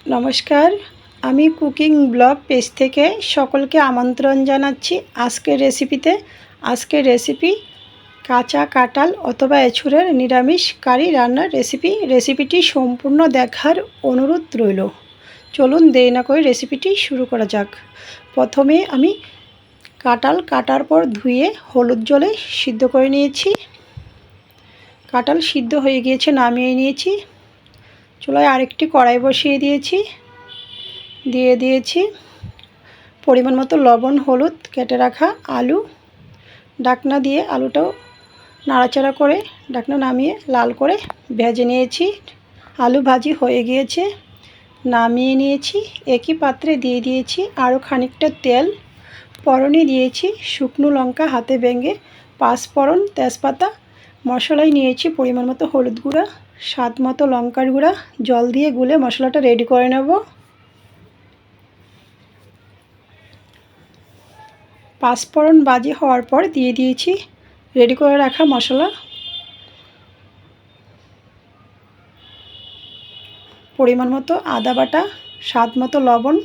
নমস্কার, আমি cooking blog page থেকে সকলকে আমন্ত্রণ জানাচ্ছি আজকের রেসিপিতে। আজকের রেসিপি কাঁচা কাঁঠাল অথবা এঁচুড়ের নিরামিষ কারি রান্নার রেসিপিটি সম্পূর্ণ দেখার অনুরোধ রইল। চলুন দেরি না করে রেসিপিটি শুরু করা যাক। প্রথমে আমি কাঁঠাল কাটার পর ধুয়ে হলুদ জলে সিদ্ধ করে নিয়েছি। কাঁঠাল সিদ্ধ হয়ে গিয়েছে, নামিয়ে নিয়েছি। চুলায় আরেকটি কড়াই বসিয়ে দিয়েছি পরিমাণ মতো লবণ, হলুদ, কেটে রাখা আলু। ঢাকনা দিয়ে আলুটাও নাড়াচাড়া করে ঢাকনা নামিয়ে লাল করে ভেজে নিয়েছি। আলু ভাজি হয়ে গিয়েছে, নামিয়ে নিয়েছি। একই পাত্রে দিয়ে দিয়েছি আরও খানিকটা তেল। ফোড়নে দিয়েছি শুকনো লঙ্কা হাতে ভেঙে, পাঁচফোড়ন, তেজপাতা। মশলায় নিয়েছি পরিমাণ মতো হলুদ গুঁড়া, স্বাদ মতো লঙ্কার গুঁড়া। জল দিয়ে গুলে মশলাটা রেডি করে নেব। পাঁচফোড়ন ভাজি হওয়ার পর দিয়ে দিয়েছি রেডি করে রাখা মশলা। পরিমাণ মতো আদা বাটা, স্বাদ মতো লবণ।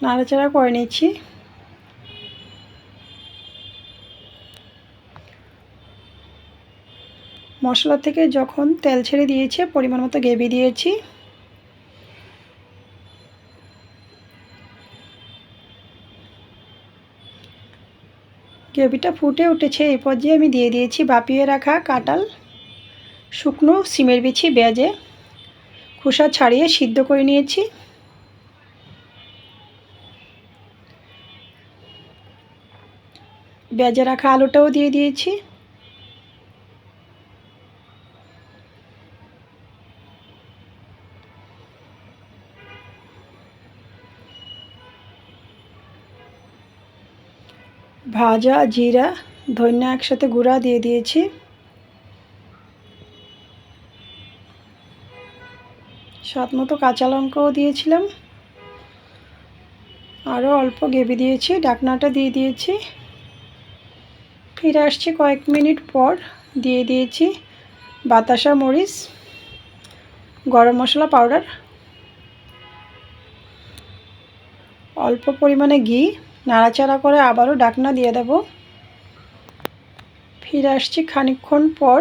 নাড়াচাড়া করে নিচ্ছি। মশলা থেকে যখন তেল ছেড়ে দিয়েছে পরিমাণ মতো গ্রেভি দিয়েছি। গ্রেভিটা ফুটে উঠেছে, এই পর্যায়ে আমি দিয়ে দিয়েছি ভাপিয়ে রাখা কাঁঠাল। শুকনো সিমের বিচি ভেজে খোসা ছাড়িয়ে সিদ্ধ করে নিয়েছি। ভেজে রাখা আলুটাও দিয়ে দিয়েছি। ভাজা জিরা, ধনিয়া একসাথে গুঁড়া দিয়ে দিয়েছি। স্বাদ মতো কাঁচা লঙ্কাও দিয়েছিলাম। আরও অল্প গ্রেভি দিয়েছি, ঢাকনাটা দিয়ে দিয়েছি। ফিরে আসছি কয়েক মিনিট পর। দিয়ে দিয়েছি বাতাসা মরিচ, গরম মশলা পাউডার, অল্প পরিমাণে ঘি। নাড়াচাড়া করে আবারও ঢাকনা দিয়ে দেব। ফিরে আসছি খানিকক্ষণ পর।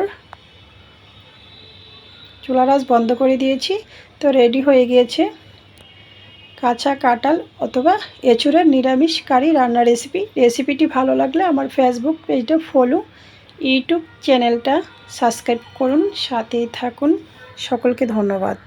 চুলার আঁচ বন্ধ করে দিয়েছি। তো রেডি হয়ে গিয়েছে কাঁচা কাঁঠাল অথবা এঁচুড়ের নিরামিষ কারি রান্নার রেসিপিটি ভালো লাগলে আমার ফেসবুক পেজটা ফলো, ইউটিউব চ্যানেলটা সাবস্ক্রাইব করুন, সাথেই থাকুন। সকলকে ধন্যবাদ।